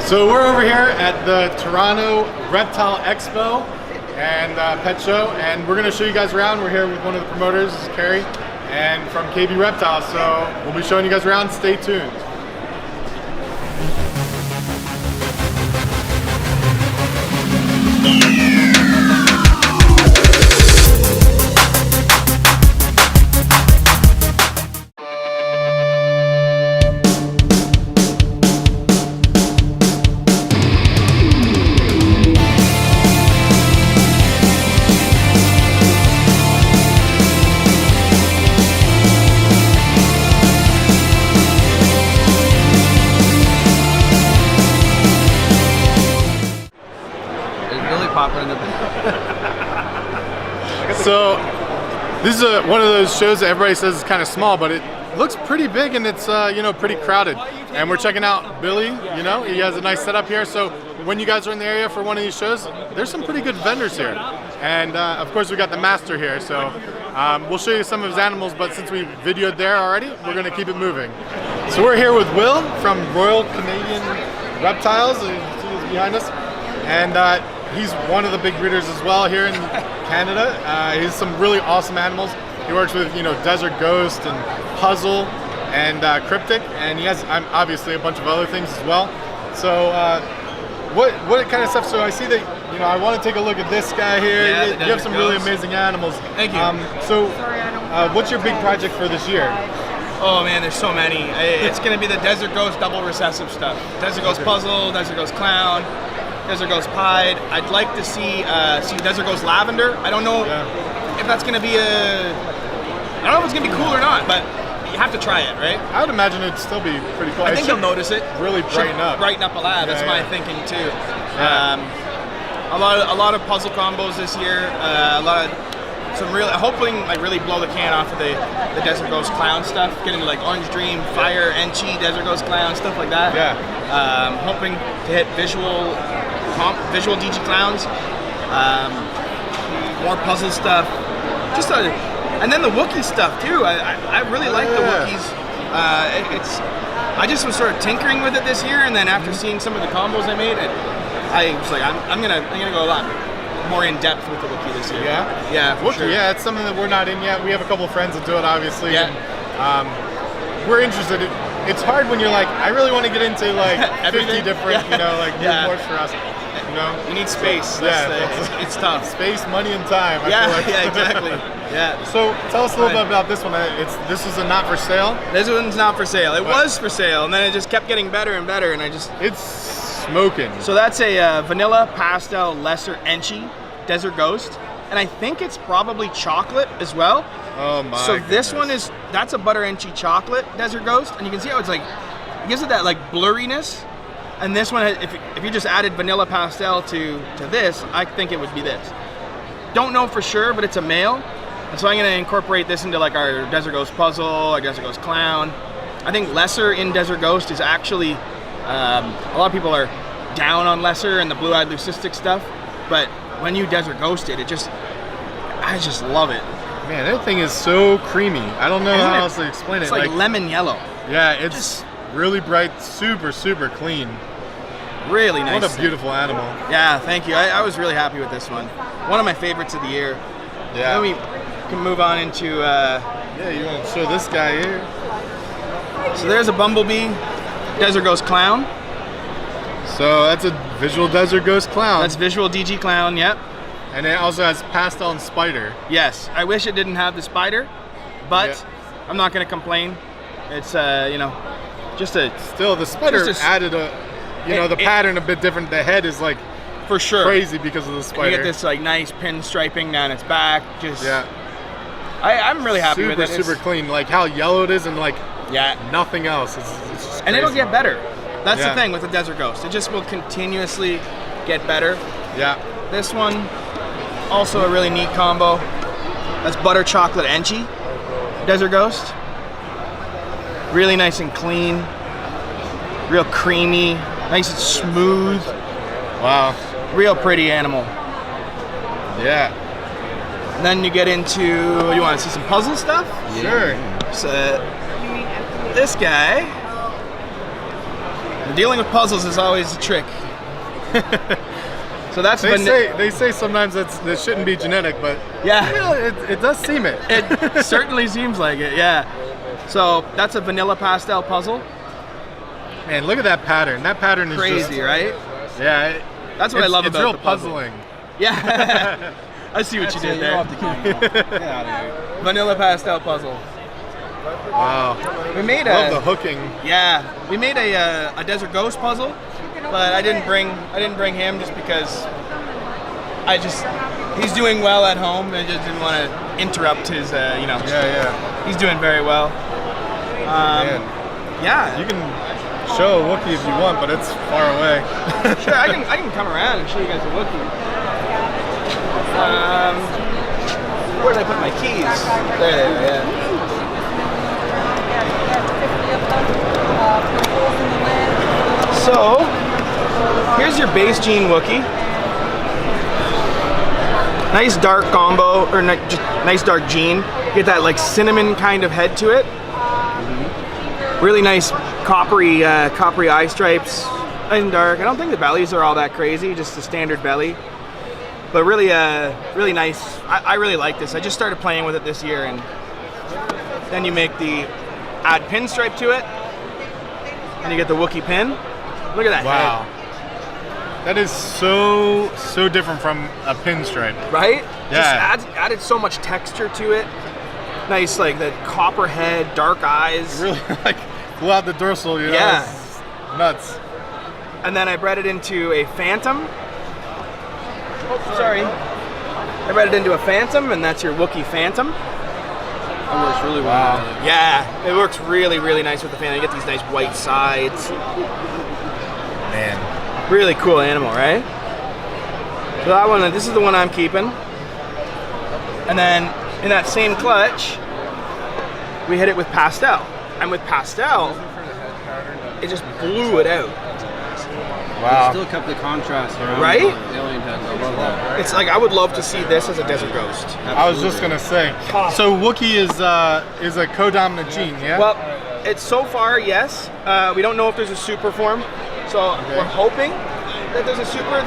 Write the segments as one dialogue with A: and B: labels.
A: So we're over here at the Toronto Reptile Expo and Pet Show, and we're going to show you guys around. We're here with one of the promoters, this is Carrie, and from KB Reptile, so we'll be showing you guys around. Stay tuned. So this is one of those shows that everybody says is kind of small, but it looks pretty big and it's pretty crowded. And we're checking out Billy. He has a nice setup here. So when you guys are in the area for one of these shows, there's some pretty good vendors here. And of course we got the master here. So we'll show you some of his animals, but since we videoed there already, we're going to keep it moving. So we're here with Will from Royal Canadian Reptiles. You see he's behind us. And he's one of the big breeders as well here in Canada. He has some really awesome animals. He works with Desert Ghost and Puzzle and Cryptic, and he has obviously a bunch of other things as well. So what kind of stuff? So I see that I want to take a look at this guy here.
B: Yeah,
A: you have some really amazing animals.
B: Thank you.
A: So what's your big project for this year?
B: Oh man, there's so many. It's going to be the Desert Ghost double recessive stuff. Desert Ghost Puzzle, Desert Ghost Clown, Desert Ghost Pied. I'd like to see Desert Ghost Lavender. I don't know if that's going to be I don't know if it's going to be cool or not, but you have to try it, right?
A: I would imagine it'd still be pretty cool.
B: I think you'll notice it.
A: Really brighten up.
B: Brighten up a lab. That's my thinking too. A lot of puzzle combos this year. Hopefully really blow the can off of the Desert Ghost Clown stuff. Get into like Orange Dream, Fire, Enchi, Desert Ghost Clown, stuff like that.
A: Yeah.
B: Hoping to hit visual DG Clowns, more puzzle stuff, and then the Wookiee stuff too. I really like the Wookiees. I just was sort of tinkering with it this year, and then after seeing some of the combos I made, I was like, I'm gonna go a lot more in depth with the Wookiee this year. Yeah, for
A: Wookiee.
B: Sure.
A: Yeah, it's something that we're not in yet. We have a couple of friends that do it, obviously.
B: Yeah.
A: And, we're interested. It's hard when you're like, I really want to get into like 50 different, more for us.
B: You need space. It's tough.
A: Space, money, and time. I feel like.
B: Yeah, exactly. Yeah.
A: So tell us a little bit about this one. This is a not for sale.
B: This one's not for sale. It was for sale, and then it just kept getting better and better, and it's
A: smoking.
B: So that's a vanilla pastel lesser Enchi Desert Ghost, and I think it's probably chocolate as well.
A: Oh my!
B: So this one that's a butter Enchi chocolate Desert Ghost, and you can see how it's like it gives it that like blurriness. And this one, if you just added vanilla pastel to this, I think it would be this. Don't know for sure, but it's a male. And so I'm going to incorporate this into like our Desert Ghost Puzzle, our Desert Ghost Clown. I think lesser in Desert Ghost is actually, a lot of people are down on lesser and the blue-eyed leucistic stuff. But when you Desert Ghost it, I just love it.
A: Man, that thing is so creamy. I don't know how else to explain it.
B: It's like lemon yellow.
A: Yeah, it's really bright, super, super clean.
B: Really nice.
A: What a beautiful animal.
B: Yeah, thank you. I was really happy with this one. One of my favorites of the year.
A: Yeah.
B: Then we can move on into...
A: yeah, you want to show this guy here?
B: So there's a Bumblebee Desert Ghost Clown.
A: So that's a visual Desert Ghost Clown.
B: That's visual DG Clown, yep.
A: And it also has pastel and spider.
B: Yes, I wish it didn't have the spider, but I'm not going to complain. It's, just a...
A: Still, the spider added the pattern a bit different. The head is like
B: for sure
A: crazy because of the spider.
B: You get this like nice pin striping down its back. I'm really happy with it.
A: Super clean. Like how yellow it is, and like nothing else. It's just
B: and it'll get better. That's the thing with the Desert Ghost. It just will continuously get better.
A: Yeah.
B: This one, also a really neat combo. That's butter chocolate Enchi Desert Ghost. Really nice and clean. Real creamy. Nice and smooth.
A: Wow.
B: Real pretty animal.
A: Yeah.
B: And then you get into, you want to see some puzzle stuff?
A: Sure.
B: So this guy Dealing with puzzles is always a trick. So that's
A: they say sometimes that shouldn't be genetic, but
B: yeah,
A: you know, it does seem it.
B: It certainly seems like it. Yeah. So that's a vanilla pastel puzzle.
A: Man, look at that pattern. That pattern is
B: crazy,
A: just,
B: right?
A: Yeah.
B: That's what I love about
A: it's real
B: the puzzle.
A: puzzling.
B: Yeah. I see what you did there.
C: Get out of here.
B: Vanilla pastel puzzle.
A: Wow.
B: We made
A: Love the hooking.
B: Yeah, we made a Desert Ghost puzzle, but I didn't bring him just because he's doing well at home, and I just didn't want to interrupt his
A: Yeah.
B: He's doing very well.
A: Man.
B: Yeah.
A: You can show a Wookiee if you want, but it's far away.
B: Sure, I can come around and show you guys a Wookiee. Where did I put my keys? There they are, yeah. So, here's your base Gene Wookiee. Nice dark combo, or just nice dark Gene. Get that like cinnamon kind of head to it. Really nice coppery eye stripes, nice and dark. I don't think the bellies are all that crazy, just the standard belly. But really, really nice. I really like this. I just started playing with it this year, and then you make the add pinstripe to it, and you get the Wookiee pin. Look at that
A: Wow.
B: head.
A: That is so different from a pinstripe.
B: Right?
A: Yeah.
B: Just added so much texture to it. Nice, like the copper head, dark eyes.
A: Really like pull out the dorsal, you know?
B: Yeah.
A: It's nuts.
B: And then I bred it into a Phantom. Oh, sorry. I bred it into a Phantom, and that's your Wookiee Phantom.
C: That works really well.
B: Yeah, it works really, really nice with the Phantom. You get these nice white sides.
A: Man.
B: Really cool animal, right? So that one, this is the one I'm keeping. And then in that same clutch, we hit it with pastel. And with pastel, it just blew it out.
A: Wow.
C: Still kept the contrast around
B: Right?
C: the alien head. I love that.
B: It's like I would love to see this as a Desert Ghost.
A: I was just gonna say. So Wookiee is a co-dominant gene, yeah?
B: Well, it's so far yes. We don't know if there's a super form, so we're hoping that there's a super.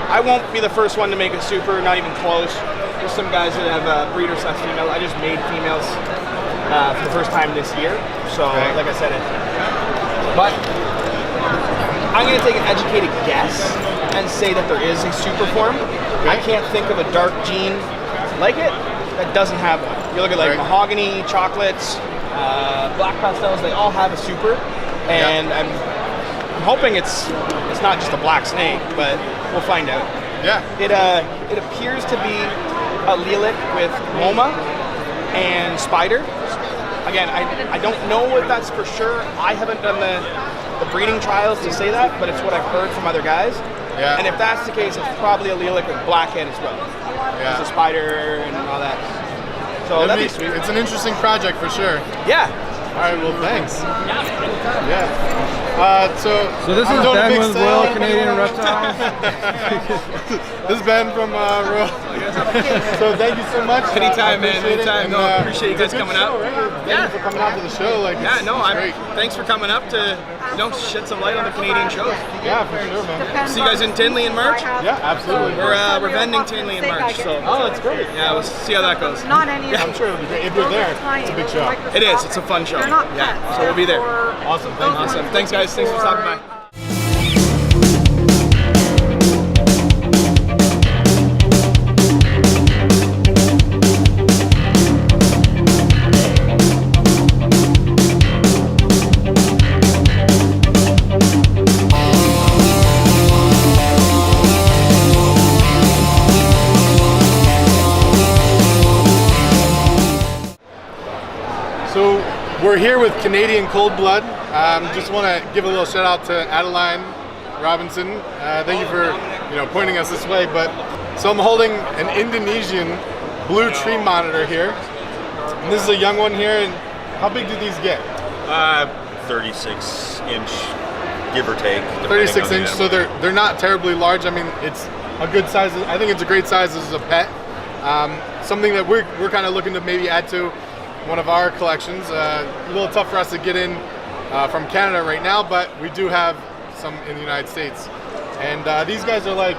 B: I won't be the first one to make a super, not even close. There's some guys that have breeder slash female. I just made females for the first time this year, so like I said, but I'm going to take an educated guess and say that there is a super form. I can't think of a dark gene like it that doesn't have one. You look at like mahogany, chocolates, black pastels, they all have a super. And I'm hoping it's not just a black snake, but we'll find out.
A: Yeah.
B: It appears to be allelic with MoMA and spider. Again, I don't know if that's for sure. I haven't done the breeding trials to say that, but it's what I've heard from other guys.
A: Yeah.
B: And if that's the case, it's probably allelic with blackhead as well.
A: Yeah.
B: It's a spider and all that. So that'd be sweet.
A: It's an interesting project for sure.
B: Yeah.
A: All right, well, thanks. Yeah. So
C: this is Ben with Royal Canadian Reptiles.
A: This is Ben from Royal. So thank you so much.
B: Anytime, man.
A: Appreciate it.
B: Anytime.
A: And,
B: No, I appreciate you guys
A: it's a good
B: coming out.
A: show, right? Thank
B: Yeah.
A: you for coming out to the show. Like,
B: Yeah, no,
A: it's great.
B: thanks for coming up to shed some light on the Canadian shows.
A: Yeah, for sure, man.
B: See you guys in Tinley in March.
A: Yeah, absolutely.
B: We're vending Tinley in March, so
A: that's great.
B: yeah, we'll see how that goes.
D: Not any of
A: I'm sure it'll be great. If you're there, it's a big show.
B: It is. It's a fun show.
D: They're not
B: Yeah,
D: pets,
B: so we'll be there.
D: they're
A: Awesome. Thank you.
B: Awesome. Thanks, guys. Thanks for stopping by.
A: So we're here with Canadian Cold Blood. Just want to give a little shout out to Adeline Robinson. Thank you for pointing us this way. But so I'm holding an Indonesian blue tree monitor here. And this is a young one here. And how big do these get?
E: 36-inch, give or take.
A: 36 inch. So they're not terribly large. I mean, it's a good size. I think it's a great size as a pet. Something that we're kind of looking to maybe add to one of our collections. A little tough for us to get in from Canada right now, but we do have some in the United States. And these guys are like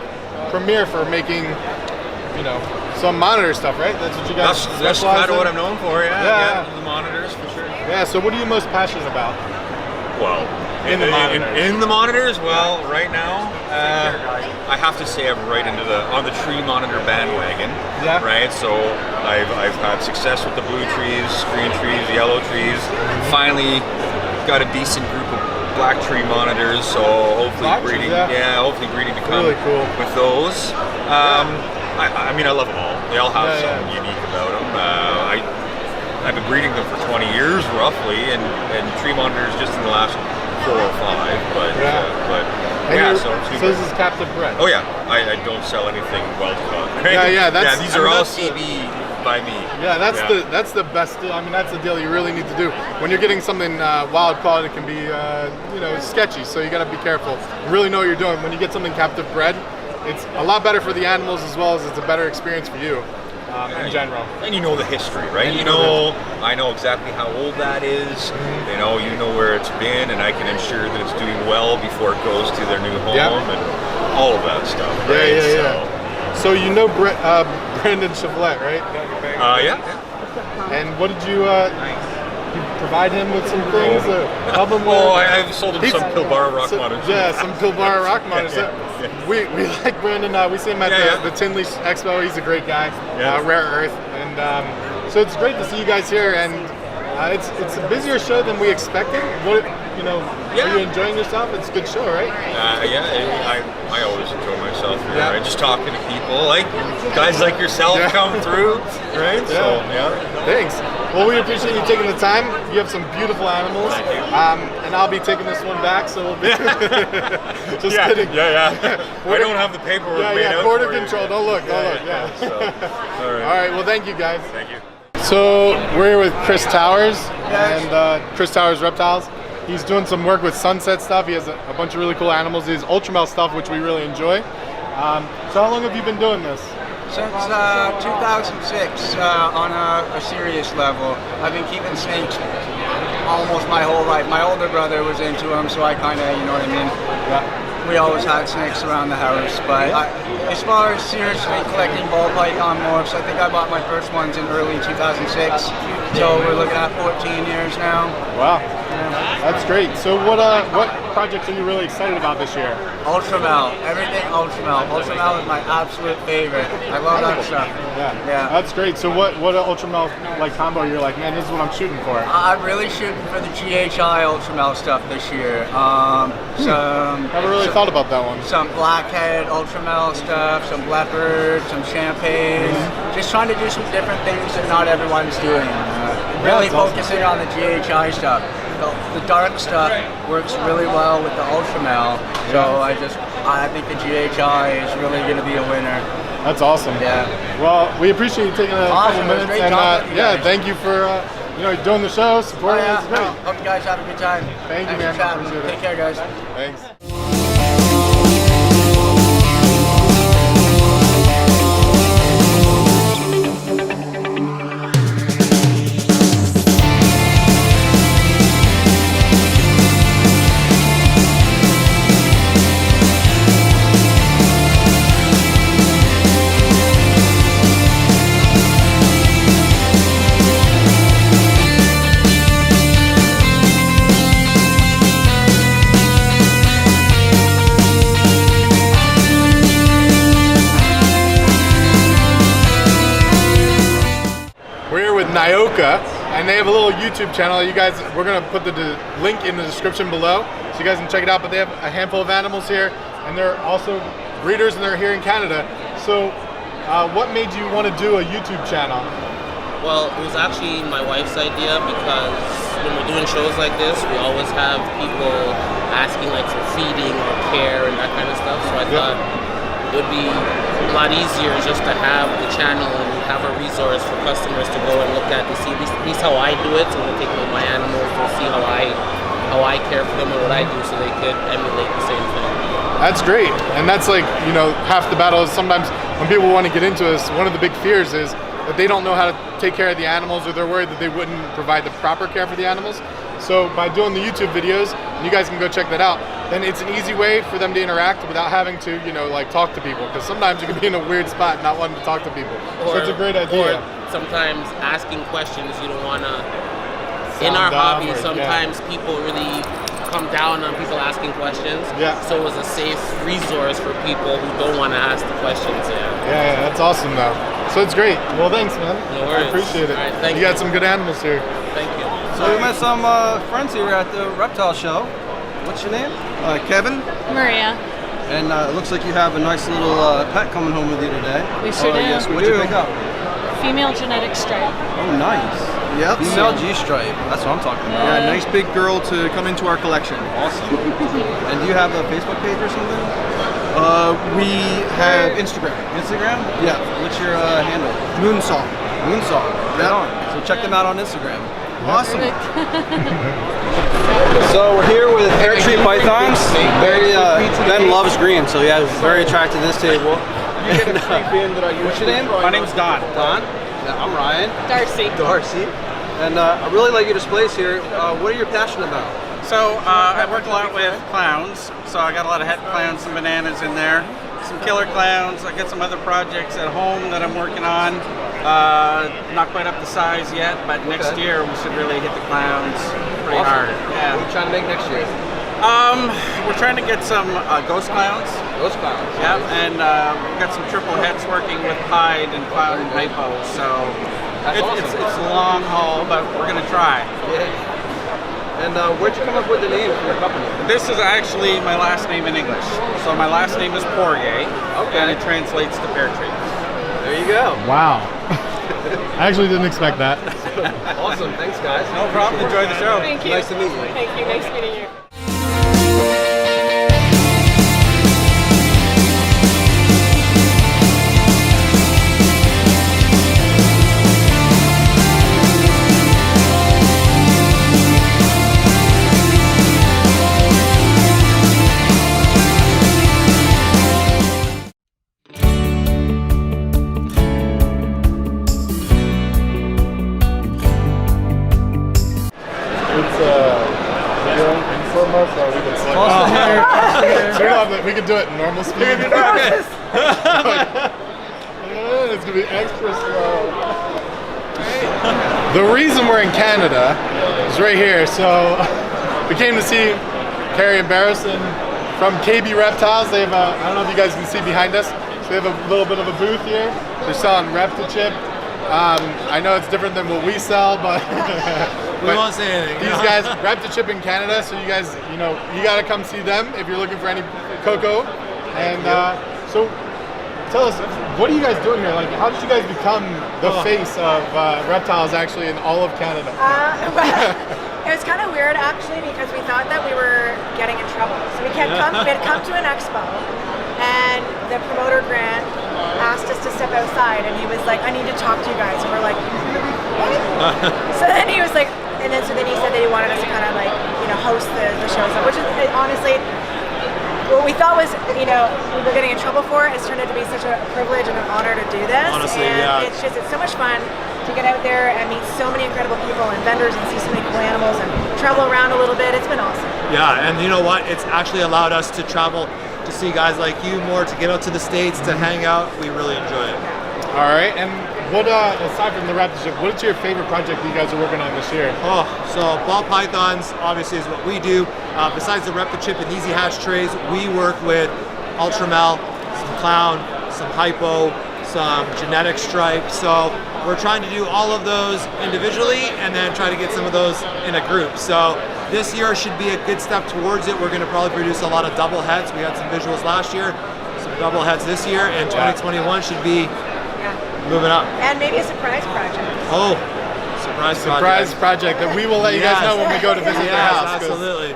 A: premier for making, you know, some monitor stuff, right? That's what you guys
E: That's
A: specialize
E: kind of
A: in?
E: what I'm known for,
A: Yeah.
E: The monitors, for sure.
A: Yeah, so what are you most passionate about?
E: Well,
A: In the monitors.
E: In the monitors, well, right now, I have to say I'm right on the tree monitor bandwagon.
A: Yeah.
E: Right. So I've had success with the blue trees, green trees, yellow trees. Finally, got a decent group of black tree monitors. So hopefully
A: Black trees,
E: hopefully breeding to come
A: Really cool.
E: with those. I mean, I love them all. They all have something unique about them. I've been breeding them for 20 years roughly, and tree monitors just in the last 4 or 5. But so
A: this is captive bred.
E: Oh yeah, I don't sell anything wild caught. Right?
A: Yeah.
E: These are all CB by me.
A: Yeah, that's the best deal. I mean, that's the deal you really need to do. When you're getting something wild caught, it can be you know, sketchy. So you got to be careful. Really know what you're doing. When you get something captive bred, it's a lot better for the animals as well as it's a better experience for you in general.
E: And you know the history, right? I know exactly how old that is. You know where it's been, and I can ensure that it's doing well before it goes to their new home and all of that stuff. Right?
A: Yeah. So you know Brandon Chevrolet, right?
E: Yeah.
A: And what did you provide him with some things? Help him with?
E: Oh, I've sold him some Pilbara rock monitors.
A: Yeah, some Pilbara rock monitors. We like Brandon. We see him at the Tinley Expo. He's a great guy. Rare Earth, and so it's great to see you guys here. And it's a busier show than we expected. Are you enjoying yourself? It's a good show, right?
E: I always enjoy myself here. Right? Just talking to people, like guys like yourself come through, right?
A: Yeah.
E: So
A: Thanks. Well, we appreciate you taking the time. You have some beautiful animals.
E: Thank you.
A: And I'll be taking this one back, so we'll be just kidding.
E: I don't have the paperwork made out
A: border
E: for you.
A: control. Don't look.
E: So, all right.
A: All right. Well, thank you guys.
E: Thank you.
A: So we're here with Chris Towers and Chris Towers Reptiles. He's doing some work with sunset stuff. He has a bunch of really cool animals. He has Ultramel stuff, which we really enjoy. So how long have you been doing this?
D: Since 2006, on a serious level. I've been keeping snakes almost my whole life. My older brother was into them, so I kind of, you know what I mean?
A: Yeah.
D: We always had snakes around the house, but as far as seriously collecting ball python morphs, I think I bought my first ones in early 2006. So we're looking at 14 years now.
A: Wow. That's great. So what projects are you really excited about this year?
D: Ultramel, everything Ultramel. Ultramel is my absolute favorite. I love that stuff.
A: Yeah. That's great. So what Ultramel combo you're like, man, this is what I'm shooting for?
D: I'm really shooting for the GHI Ultramel stuff this year.
A: Never really thought about that one.
D: Some blackhead Ultramel stuff, some leopard, some champagne. Just trying to do some different things that not everyone's doing. Really focusing on the GHI stuff. The dark stuff works really well with the Ultramel, so I think the GHI is really going to be a winner.
A: That's awesome.
D: Yeah.
A: Well, we appreciate you taking a couple minutes,
D: great
A: and
D: talking to you guys.
A: thank you for doing the show, supporting us. It's great.
D: Hope you guys have a good time.
A: Thank you, man.
D: Thanks for chatting.
A: Appreciate it.
D: Take care, guys.
A: Thanks. Nyoka, and they have a little YouTube channel. You guys, we're gonna put the link in the description below, so you guys can check it out. But they have a handful of animals here, and they're also breeders, and they're here in Canada. So, what made you want to do a YouTube channel?
F: Well, it was actually my wife's idea, because when we're doing shows like this, we always have people asking for feeding or care and that kind of stuff. So I thought it would be a lot easier just to have the channel and have a resource for customers to go and look at to see at least how I do it. So when I take my animals, they'll see how I care for them and what I do, so they could emulate the same thing.
A: That's great, and that's half the battle is sometimes when people want to get into this, one of the big fears is that they don't know how to take care of the animals, or they're worried that they wouldn't provide the proper care for the animals. So by doing the YouTube videos, and you guys can go check that out, then it's an easy way for them to interact without having to, you know, like talk to people. Because sometimes you can be in a weird spot not wanting to talk to people. So it's a great idea.
F: Or sometimes asking questions you don't want to. In
A: Sound
F: our
A: dumb
F: hobby,
A: or-
F: sometimes people really come down on people asking questions.
A: Yeah.
F: So it was a safe resource for people who don't want to ask the questions.
A: Yeah, that's awesome though. So it's great. Well, thanks, man.
F: No worries.
A: I appreciate it.
F: All right, thank
A: you got
F: you.
A: some good animals here.
F: Thank you.
C: So we met some friends here at the reptile show. What's your name? Kevin.
G: Maria.
C: And it looks like you have a nice little pet coming home with you today.
G: We sure do.
C: Yes, what'd you pick up?
G: Female genetic stripe.
C: Oh, nice.
H: Yep.
C: Female G-stripe. That's what I'm talking about.
H: Yeah, nice big girl to come into our collection.
C: Awesome. And do you have a Facebook page or something?
H: We have Instagram.
C: Instagram?
H: Yeah.
C: What's your handle?
H: Moonsong.
C: Moonsong. Right
H: Yeah.
C: on. So check them out on Instagram.
H: Awesome.
C: So we're here with hair tree pythons. Very Ben loves green, so yeah, very attracted to this table. What's your name?
B: My name's Don.
C: Don. Yeah, I'm Ryan.
G: Darcy.
C: Darcy. And I really like your displays here. What are you passionate about?
I: So I work a lot with clowns, so I got a lot of het clowns and bananas in there. Some killer clowns. I got some other projects at home that I'm working on. Not quite up to size yet, but next year we should really hit the clowns pretty hard. Yeah.
C: What are you trying to make next year?
I: We're trying to get some ghost clowns.
C: Ghost clowns.
I: Yeah, and we've got some triple heads working with Hyde and Cloud and Hypo. So it's a long haul, but we're gonna try.
C: Yeah. And where'd you come up with the name for your company?
I: This is actually my last name in English. So my last name is Poirier, and it translates to pear tree.
C: There you go.
A: Wow. I actually didn't expect that.
C: Awesome. Thanks, guys.
I: No problem. Enjoy the show.
G: Thank you.
C: Nice to meet you.
G: Thank you. Nice meeting you.
A: It's video from us, or we can select. We can do it in normal speed. It's gonna be extra slow. The reason we're in Canada is right here. So we came to see Carrie and Barrison from KB Reptiles. They have a, I don't know if you guys can see behind us. So they have a little bit of a booth here. They're selling Reptichip. I know it's different than what we sell, but
H: We won't say anything.
A: these guys Reptichip in Canada, so you guys, you know, you got to come see them if you're looking for any cocoa. And so, tell us, what are you guys doing here? Like, how did you guys become the face of reptiles actually in all of Canada?
J: It was kind of weird actually because we thought that we were getting in trouble. So we had come to an expo, and the promoter Grant asked us to step outside, and he was like, "I need to talk to you guys," and we're like, "What?" So then he was like, and then he said that he wanted us to kind of like, you know, host the shows, which is honestly what we thought was, you know, we were getting in trouble for. It's turned out to be such a privilege and an honor to do this.
H: Honestly,
J: and
H: yeah.
J: it's so much fun to get out there and meet so many incredible people and vendors and see so many cool animals and travel around a little bit. It's been awesome.
H: Yeah, and you know what? It's actually allowed us to travel to see guys like you more, to get out to the States, to hang out. We really enjoy it.
A: All right, and what aside from the Reptichip, what's your favorite project that you guys are working on this year?
H: Oh, so ball pythons obviously is what we do. Besides the Reptichip and Easy Hatch trays, we work with Ultramel, some clown, some hypo, some genetic stripe. So we're trying to do all of those individually and then try to get some of those in a group. So this year should be a good step towards it. We're going to probably produce a lot of double heads. We had some visuals last year, some double heads this year, and 2021 should be moving up.
J: And maybe a surprise project.
H: Oh, surprise
A: Project that we will let you guys know when we go to visit their house. 'Cause
H: absolutely.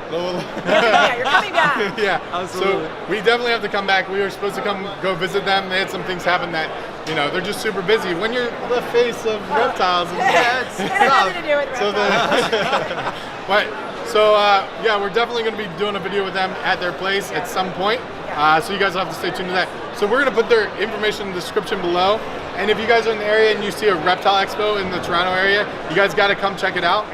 J: Yeah, you're coming back.
A: Yeah,
H: Absolutely.
A: So we definitely have to come back. We were supposed to go visit them. They had some things happen that, you know, they're just super busy. When you're the face of reptiles, it's
J: It has nothing to do with reptiles.
A: Yeah, we're definitely going to be doing a video with them at their place at some point. So you guys will have to stay tuned to that. So we're going to put their information in the description below. And if you guys are in the area and you see a reptile expo in the Toronto area, you guys got to come check it out.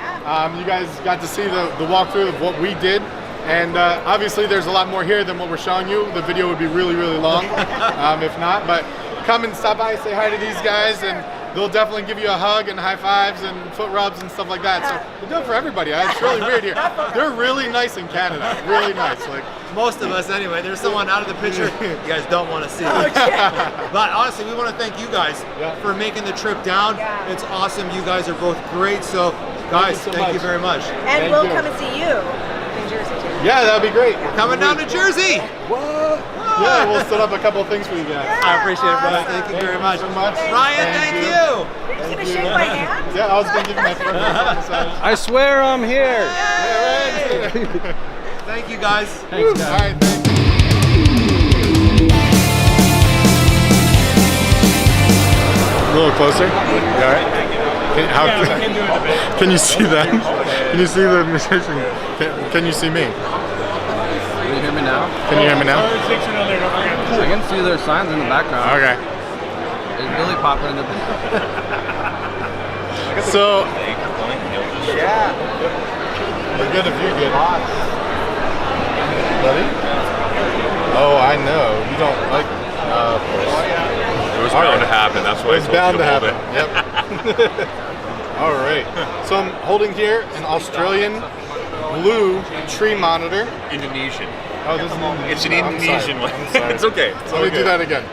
A: You guys got to see the walkthrough of what we did. And obviously there's a lot more here than what we're showing you. The video would be really, really long if not. But come and stop by, say hi to these guys, and they'll definitely give you a hug and high fives and foot rubs and stuff like that. So they do it for everybody. It's really weird here. They're really nice in Canada. Really nice. Like
H: most of us anyway. There's someone out of the picture you guys don't want to see. But honestly, we want to thank you guys for making the trip down. It's awesome. You guys are both great. So guys, thank you very much.
J: And we'll come and see you in Jersey too.
A: Yeah, that'd be great.
H: Coming down to Jersey.
A: What? Yeah, we'll set up a couple of things for you guys.
H: I appreciate it, brother. Thank you very much.
A: So much.
H: Ryan, thank you.
J: You're gonna shake my hand?
A: Yeah, I was gonna give you my friend.
C: I swear I'm here.
H: Thank you guys.
C: Thanks, guys.
A: All right, thank you. A little closer. You all right? Can you see that? Can you see the musician? Can you see me?
C: Can you hear me now?
A: Can you hear me now?
C: I can see their signs in the background.
A: Okay.
C: It's really popular in the
A: So,
H: Yeah.
A: we're good if you're good. Buddy? Oh, I know. You don't like. Of course.
E: It was bound to happen. That's why
A: It's bound to happen. Yep. All right. So I'm holding here an Australian blue tree monitor.
E: Indonesian.
A: Oh, this is
E: It's an Indonesian one.
A: I'm sorry.
E: It's okay.
A: Let me do that again.